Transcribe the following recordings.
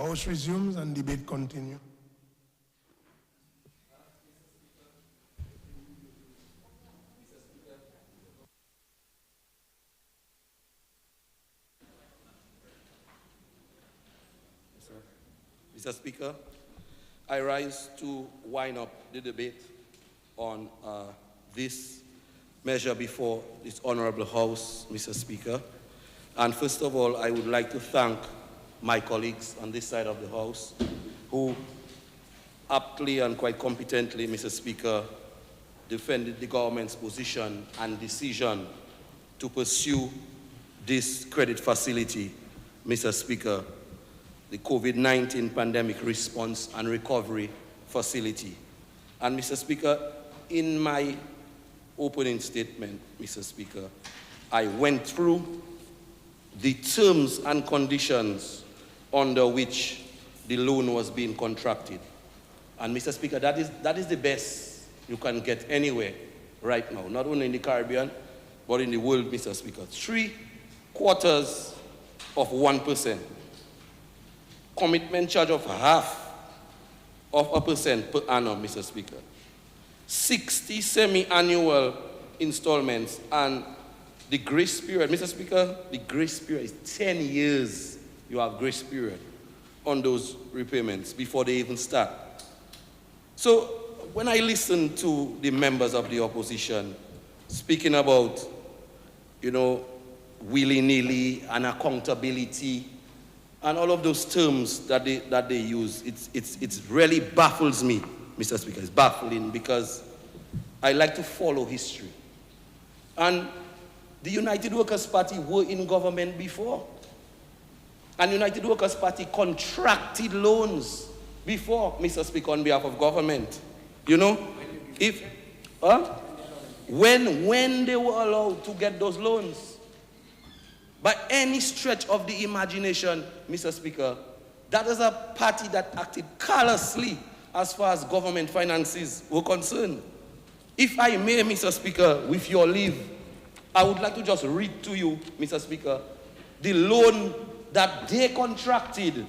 House resumes and debate continue. Mr. Speaker, I rise to wind up the debate on this measure before this honorable House, Mr. Speaker. And first of all, I would like to thank my colleagues on this side of the House who aptly and quite competently, Mr. Speaker, defended the government's position and decision to pursue this credit facility, Mr. Speaker, the COVID-19 pandemic response and recovery facility. And Mr. Speaker, in my opening statement, Mr. Speaker, I went through the terms and conditions under which the loan was being contracted. And Mr. Speaker, that is the best you can get anywhere right now, not only in the Caribbean, but in the world, Mr. Speaker. 0.75%. Commitment charge of 0.5% per annum, Mr. Speaker. 60 semi-annual installments, and the grace period, Mr. Speaker, the grace period is 10 years. You have grace period on those repayments before they even start. So when I listen to the members of the opposition speaking about, willy-nilly and accountability and all of those terms that they use, it really baffles me, Mr. Speaker. It's baffling because I like to follow history. And the United Workers' Party were in government before. And United Workers' Party contracted loans before, Mr. Speaker, on behalf of government. When they were allowed to get those loans. By any stretch of the imagination, Mr. Speaker, that is a party that acted callously as far as government finances were concerned. If I may, Mr. Speaker, with your leave, I would like to just read to you, Mr. Speaker, the loan that they contracted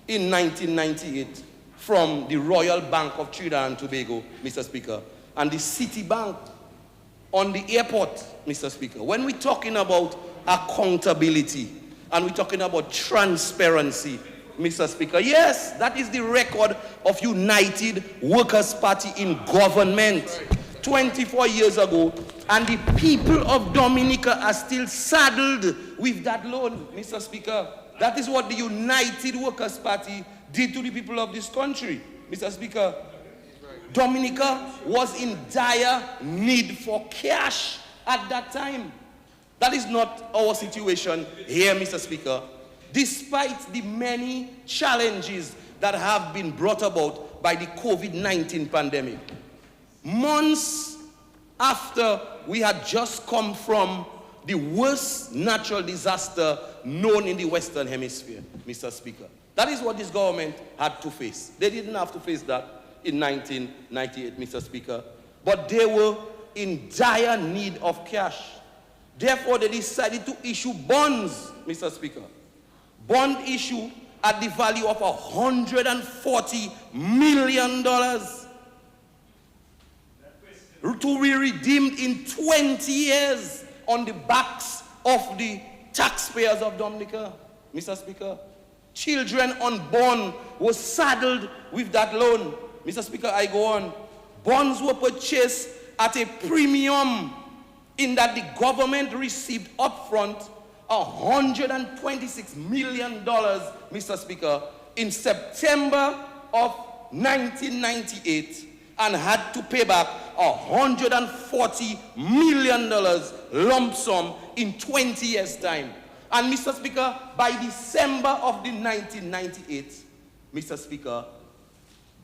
in 1998 from the Royal Bank of Trinidad and Tobago, Mr. Speaker, and the Citibank on the airport, Mr. Speaker. When we're talking about accountability and we're talking about transparency, Mr. Speaker, yes, that is the record of United Workers' Party in government 24 years ago, and the people of Dominica are still saddled with that loan, Mr. Speaker. That is what the United Workers' Party did to the people of this country, Mr. Speaker. Dominica was in dire need for cash at that time. That is not our situation here, Mr. Speaker. Despite the many challenges that have been brought about by the COVID-19 pandemic, months after we had just come from the worst natural disaster known in the Western Hemisphere, Mr. Speaker. That is what this government had to face. They didn't have to face that in 1998, Mr. Speaker, but they were in dire need of cash. Therefore, they decided to issue bonds, Mr. Speaker. Bond issue at the value of $140 million to be redeemed in 20 years on the backs of the taxpayers of Dominica, Mr. Speaker. Children unborn were saddled with that loan. Mr. Speaker, I go on. Bonds were purchased at a premium in that the government received upfront $126 million, Mr. Speaker, in September of 1998 and had to pay back $140 million lump sum in 20 years' time. And Mr. Speaker, by December of the 1998, Mr. Speaker,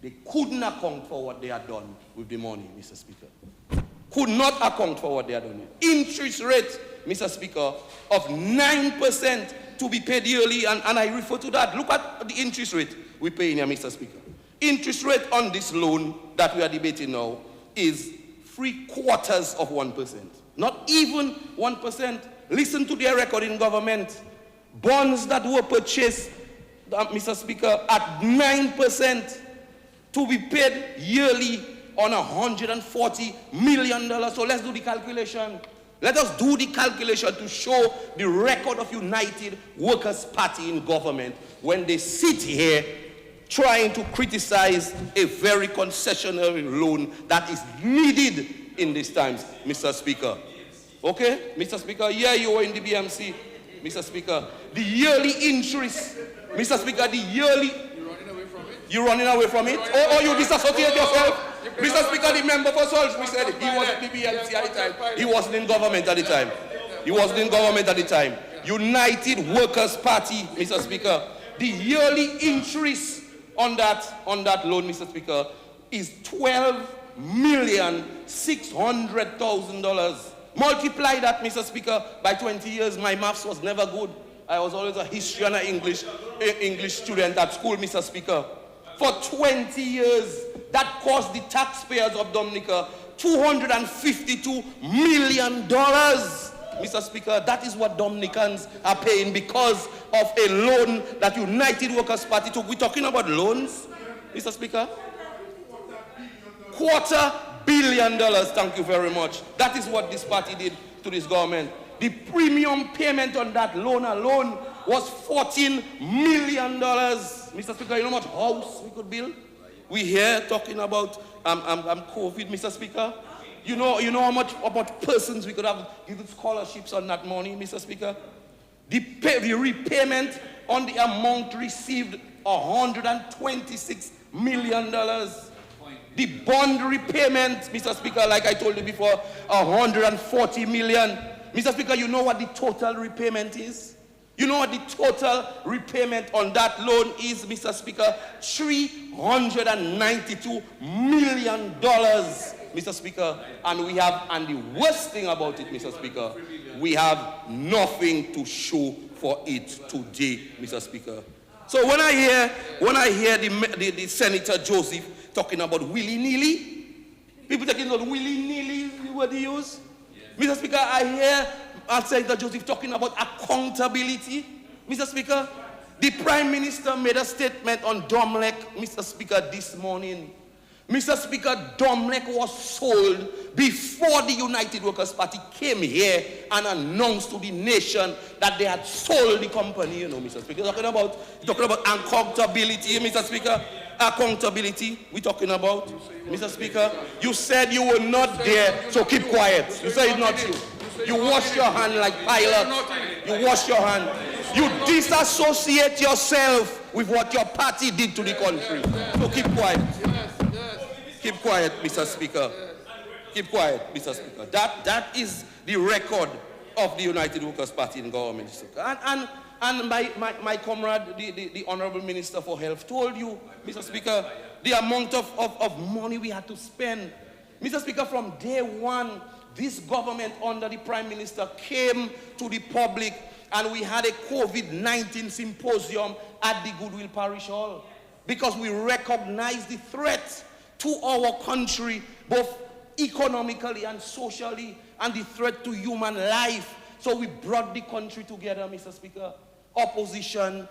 they couldn't account for what they had done with the money, Mr. Speaker. Could not account for what they had done. Interest rate, Mr. Speaker, of 9% to be paid yearly, and I refer to that. Look at the interest rate we pay in here, Mr. Speaker. Interest rate on this loan that we are debating now is 0.75%. Not even 1%. Listen to their record in government. Bonds that were purchased Mr. Speaker, at 9% to be paid yearly on $140 million. So let's do the calculation. Let us do the calculation to show the record of United Workers' Party in government when they sit here trying to criticize a very concessionary loan that is needed in these times, Mr. Speaker. Okay, Mr. Speaker, yeah, you were in the BMC, Mr. Speaker. The yearly interest, Mr. Speaker, the yearly... You're running away from it? Or you disassociate yourself? Mr. Speaker, the member for Salisbury said he was at the BMC at the time. He wasn't in government at the time. He wasn't in government at the time. United Workers' Party, Mr. Speaker. The yearly interest on that loan, Mr. Speaker, is $12,600,000. Multiply that, Mr. Speaker, by 20 years. My maths was never good. I was always a history and an English student at school, Mr. Speaker. For 20 years, that cost the taxpayers of Dominica $252 million. Mr. Speaker, that is what Dominicans are paying because of a loan that United Workers' Party took. We're talking about loans, Mr. Speaker. $250 million, thank you very much. That is what this party did to this government. The premium payment on that loan alone was $14 million. Mr. Speaker, you know how much house we could build? We here talking about COVID, Mr. Speaker. You know how much about persons we could have given scholarships on that money, Mr. Speaker. The repayment on the amount received, $126 million. The bond repayment, Mr. Speaker, like I told you before, $140 million. Mr. Speaker, you know what the total repayment is? You know what the total repayment on that loan is, Mr. Speaker? $392 million, Mr. Speaker. And the worst thing about it, Mr. Speaker, we have nothing to show for it today, Mr. Speaker. So when I hear the Senator Joseph talking about willy-nilly, people talking about willy-nilly, what do you use? Mr. Speaker, I hear Senator Joseph talking about accountability. Mr. Speaker, the Prime Minister made a statement on Domlec, Mr. Speaker, this morning. Mr. Speaker, Domlec was sold before the United Workers' Party came here and announced to the nation that they had sold the company, you know, Mr. Speaker. Talking about accountability, Mr. Speaker. Accountability, we're talking about, Mr. Speaker. You said you were not there, so keep quiet. You said it's not true. You wash your hand like Pilate. You wash your hand. You disassociate yourself with what your party did to the country. So keep quiet. Keep quiet, Mr. Speaker. Keep quiet, Mr. Speaker. That is the record of the United Workers' Party in government, Mr. Speaker. And my comrade, the Honorable Minister for Health, told you, Mr. Speaker, the amount of money we had to spend. Mr. Speaker, from day one, this government under the Prime Minister came to the public and we had a COVID-19 symposium at the Goodwill Parish Hall because we recognized the threat to our country, both economically and socially, and the threat to human life. So we brought the country together, Mr. Speaker. Opposition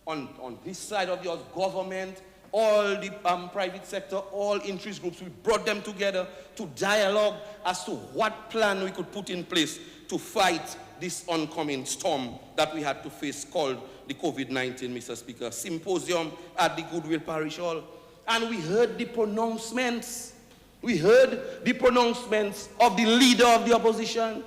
on this side of yours, government, all the private sector, all interest groups, we brought them together to dialogue as to what plan we could put in place to fight this oncoming storm that we had to face called the COVID-19, Mr. Speaker. Symposium at the Goodwill Parish Hall. And we heard the pronouncements. We heard the pronouncements of the leader of the opposition.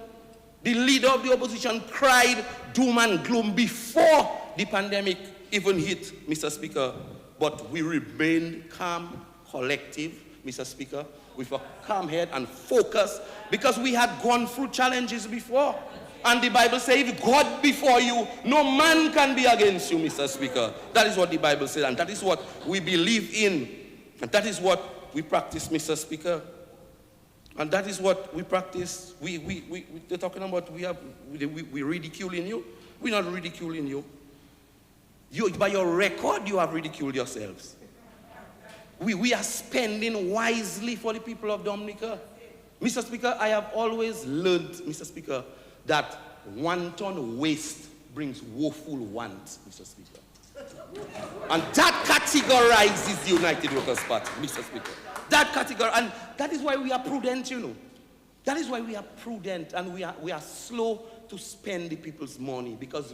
The leader of the opposition cried doom and gloom before the pandemic even hit, Mr. Speaker. But we remained calm, collective, Mr. Speaker, with a calm head and focus because we had gone through challenges before. And the Bible says, if God before you, no man can be against you, Mr. Speaker. That is what the Bible says, and that is what we believe in. And that is what we practice, Mr. Speaker. And that is what we practice. They're talking about we ridiculing you. We're not ridiculing you. By your record, you have ridiculed yourselves. We are spending wisely for the people of Dominica. Mr. Speaker, I have always learned, Mr. Speaker, that wanton waste brings woeful want, Mr. Speaker. And that categorizes the United Workers' Party, Mr. Speaker. That category, and that is why we are prudent, you know. That is why we are prudent, and we are slow to spend the people's money, because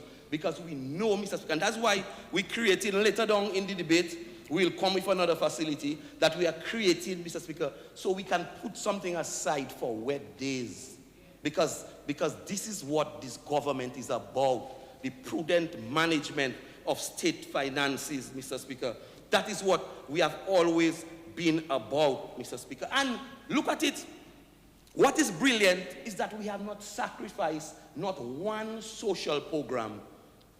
we know, Mr. Speaker, and that's why we created later down in the debate, we'll come with another facility that we are creating, Mr. Speaker, so we can put something aside for wet days. Because this is what this government is about, the prudent management of state finances, Mr. Speaker. That is what we have always been about, Mr. Speaker. And look at it. What is brilliant is that we have not sacrificed not one social program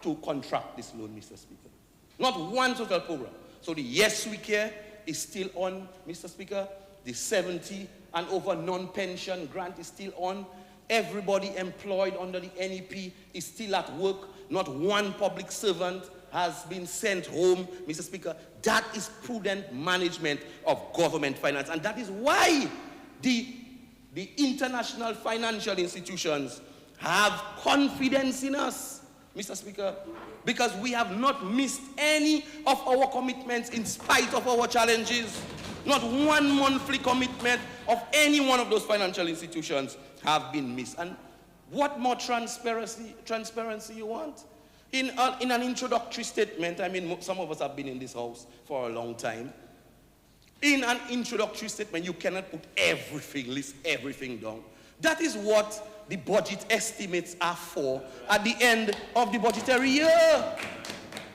to contract this loan, Mr. Speaker. Not one social program. So the Yes We Care is still on, Mr. Speaker. The 70 and over non-pension grant is still on. Everybody employed under the NEP is still at work. Not one public servant has been sent home, Mr. Speaker. That is prudent management of government finance. And that is why the international financial institutions have confidence in us, Mr. Speaker, because we have not missed any of our commitments in spite of our challenges. Not one monthly commitment of any one of those financial institutions have been missed. And what more transparency you want? In an introductory statement, I mean, some of us have been in this house for a long time. In an introductory statement, you cannot put everything, list everything down. That is what the budget estimates are for at the end of the budgetary year.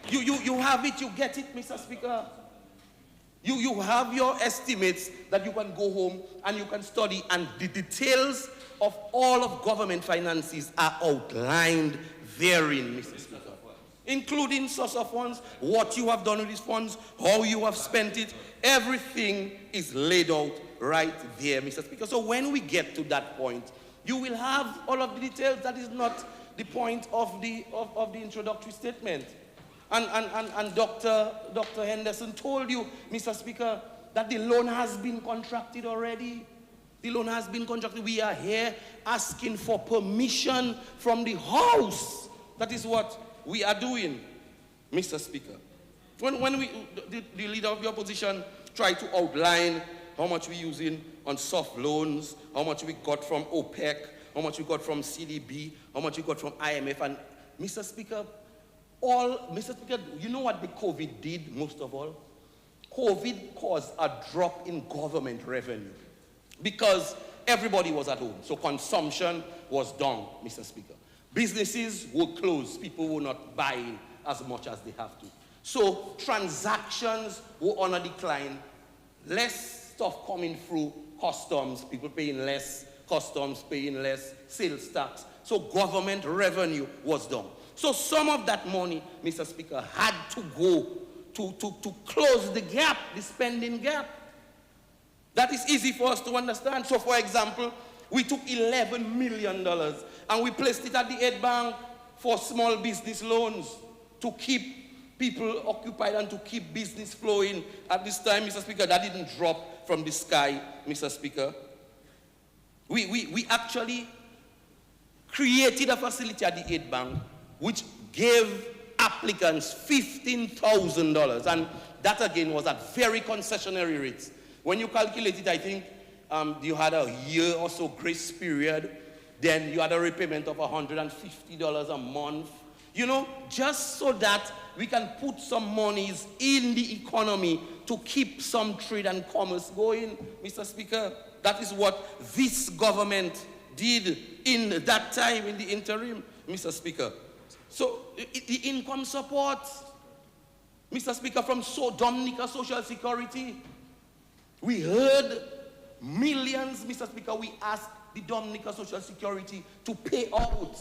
You have it, you get it, Mr. Speaker. You have your estimates that you can go home and you can study, and the details of all of government finances are outlined therein, Mr. Speaker. Including source of funds, what you have done with these funds, how you have spent it. Everything is laid out right there, Mr. Speaker. So when we get to that point, you will have all of the details. That is not the point of the introductory statement. And Dr. Henderson told you, Mr. Speaker, that the loan has been contracted already. The loan has been contracted. We are here asking for permission from the House. That is what we are doing, Mr. Speaker. When the leader of the opposition tried to outline how much we're using on soft loans, how much we got from OPEC, how much we got from CDB, how much we got from IMF, and Mr. Speaker, you know what the COVID did most of all? COVID caused a drop in government revenue because everybody was at home. So consumption was down, Mr. Speaker. Businesses were closed. People were not buying as much as they have to. So transactions were on a decline. Less stuff coming through customs, people paying less, customs paying less, sales tax. So government revenue was down. So some of that money, Mr. Speaker, had to go to close the gap, the spending gap. That is easy for us to understand. So for example, we took $11 million and we placed it at the Aid Bank for small business loans to keep people occupied and to keep business flowing. At this time, Mr. Speaker, that didn't drop from the sky, Mr. Speaker. We actually created a facility at the Aid Bank which gave applicants $15,000, and that again was at very concessionary rates. When you calculate it, I think you had a year or so grace period, then you had a repayment of $150 a month, you know, just so that we can put some monies in the economy to keep some trade and commerce going, Mr. Speaker. That is what this government did in that time, in the interim, Mr. Speaker. So the income support, Mr. Speaker, from Dominica Social Security, we heard millions, Mr. Speaker. We asked the Dominica Social Security to pay out.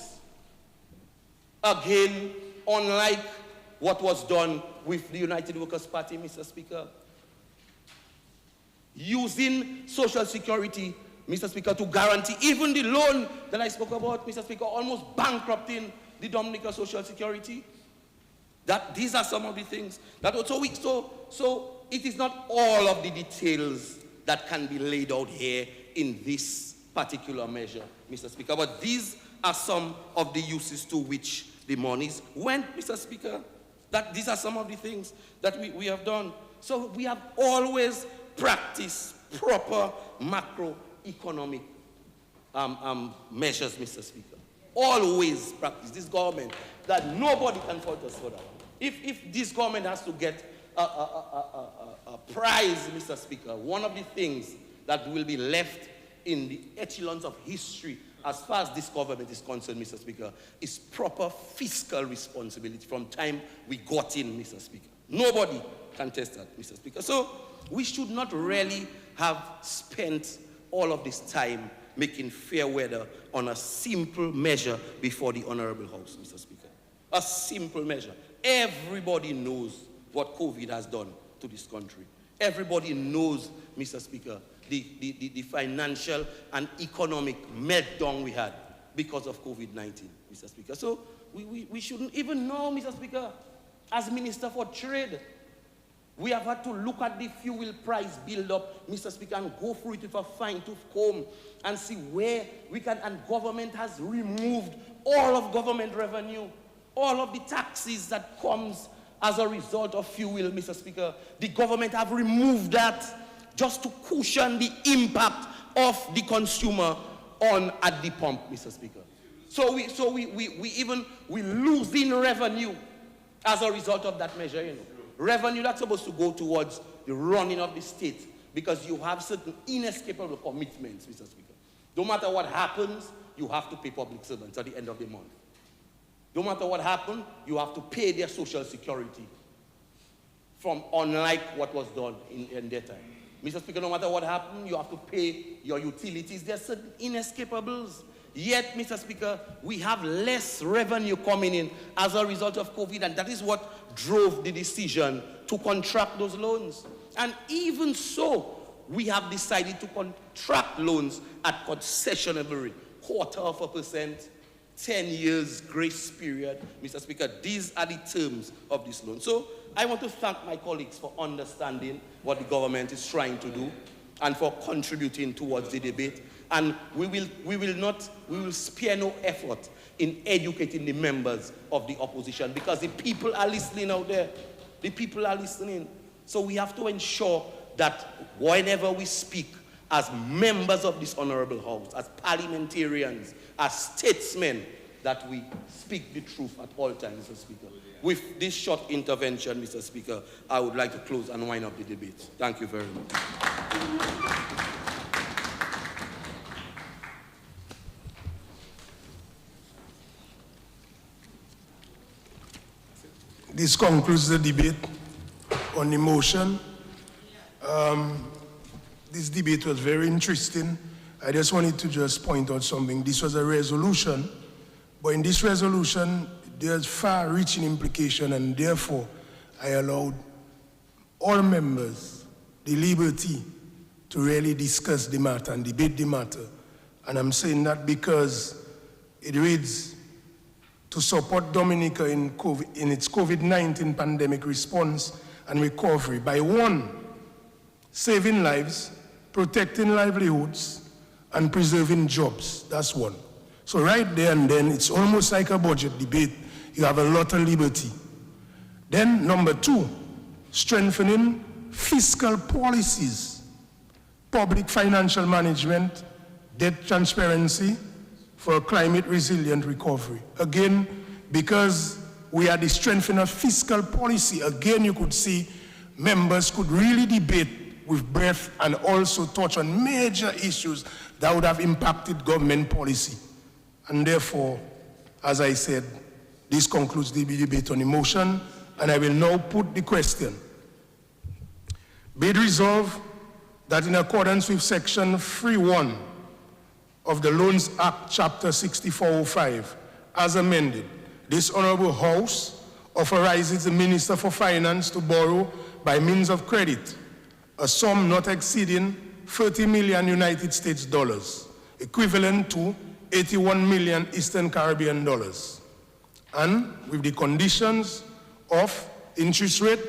Again, unlike what was done with the United Workers' Party, Mr. Speaker. Using Social Security, Mr. Speaker, to guarantee even the loan that I spoke about, Mr. Speaker, almost bankrupting the Dominica Social Security. These are some of the things that also so it is not all of the details that can be laid out here in this particular measure, Mr. Speaker. But these are some of the uses to which the monies went, Mr. Speaker. That these are some of the things that we have done. So we have always practiced proper macroeconomic measures, Mr. Speaker. Always practice. This government, that nobody can fault us for that. If this government has to get a prize, Mr. Speaker, one of the things that will be left in the echelons of history as far as this government is concerned, Mr. Speaker, is proper fiscal responsibility from time we got in, Mr. Speaker. Nobody can test that, Mr. Speaker. So we should not really have spent all of this time making fair weather on a simple measure before the Honorable House, Mr. Speaker. A simple measure. Everybody knows what COVID has done to this country. Everybody knows, Mr. Speaker, the financial and economic meltdown we had because of COVID-19, Mr. Speaker. So we shouldn't even know, Mr. Speaker, as Minister for Trade, we have had to look at the fuel price build up, Mr. Speaker, and go through it with a fine-tooth comb and see where we can, and government has removed all of government revenue, all of the taxes that comes as a result of fuel, Mr. Speaker. The government have removed that just to cushion the impact of the consumer at the pump, Mr. Speaker. So we losing revenue as a result of that measure, you know. Revenue that's supposed to go towards the running of the state, because you have certain inescapable commitments, Mr. Speaker. No matter what happens, you have to pay public servants at the end of the month. No matter what happens, you have to pay their social security, from unlike what was done in their time. Mr. Speaker, no matter what happens, you have to pay your utilities. There are certain inescapables. Yet, Mr. Speaker, we have less revenue coming in as a result of COVID, and that is what drove the decision to contract those loans. And even so, we have decided to contract loans at concessionable rate, 0.25%, 10 years grace period, Mr. Speaker. These are the terms of this loan. So I want to thank my colleagues for understanding what the government is trying to do and for contributing towards the debate. And we will spare no effort in educating the members of the opposition, because the people are listening out there. The people are listening. So we have to ensure that whenever we speak as members of this honorable house, as parliamentarians, as statesmen, that we speak the truth at all times, Mr. Speaker. With this short intervention, Mr. Speaker, I would like to close and wind up the debate. Thank you very much. This concludes the debate on the motion. This debate was very interesting. I just wanted to just point out something. This was a resolution, but in this resolution, there's far-reaching implication, and therefore, I allowed all members the liberty to really discuss the matter and debate the matter. And I'm saying that because it reads, to support Dominica in its COVID-19 pandemic response and recovery by 1, saving lives, protecting livelihoods, and preserving jobs. That's 1. So right there and then, it's almost like a budget debate. You have a lot of liberty. Then number 2, strengthening fiscal policies, public financial management, debt transparency, for a climate resilient recovery. Again, because we are the strengthening of fiscal policy, again you could see members could really debate with breadth and also touch on major issues that would have impacted government policy. And therefore, as I said, this concludes the debate on the motion, and I will now put the question. Be it resolved that in accordance with section 3.1 of the Loans Act, Chapter 6405, as amended, this Honorable House authorizes the Minister for Finance to borrow by means of credit a sum not exceeding 30 million United States dollars, equivalent to 81 million Eastern Caribbean dollars, and with the conditions of interest rate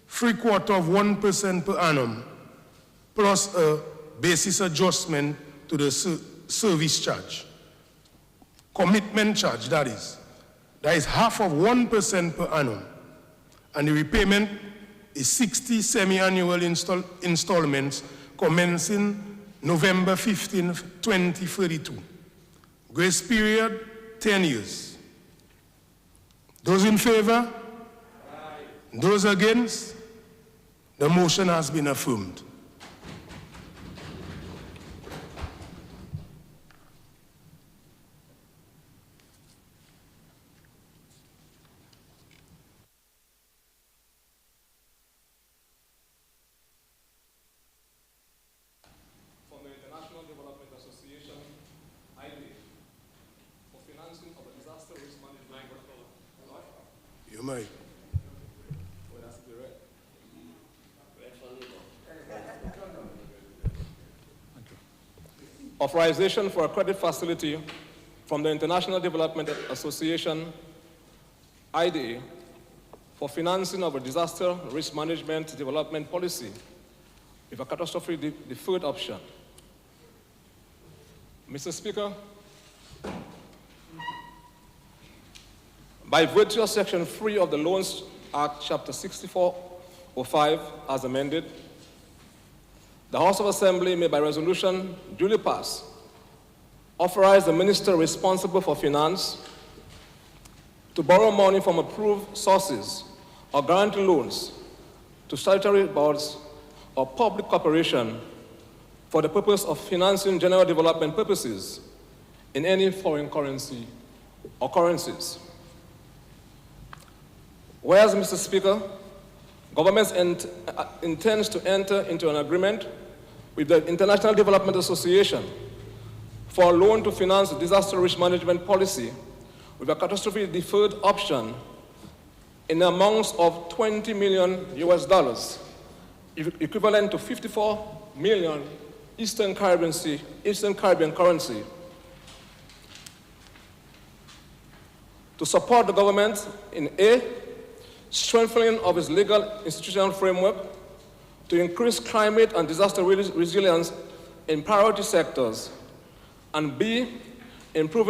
0.75% per annum, plus a basis adjustment to the service charge, commitment charge, that is half of 1% per annum, and the repayment is 60 semi-annual installments commencing November 15, 2032. Grace period, 10 years. Those in favor? Aye. Those against? The motion has been affirmed. You may. Authorization for a credit facility from the International Development Association, IDA, for financing of a disaster risk management development policy with a catastrophe deferred option. Mr. Speaker, by virtue of Section 3 of the Loans Act, Chapter 6405, as amended, the House of Assembly may by resolution duly pass authorize the minister responsible for finance to borrow money from approved sources or guarantee loans to statutory boards or public corporation for the purpose of financing general development purposes in any foreign currency or currencies. Whereas, Mr. Speaker, government intends to enter into an agreement with the International Development Association for a loan to finance a disaster risk management policy with a catastrophe deferred option in the amounts of $20 million US, equivalent to 54 million Eastern Caribbean currency, to support the government in A, strengthening of its legal institutional framework to increase climate and disaster resilience in priority sectors, and B, improving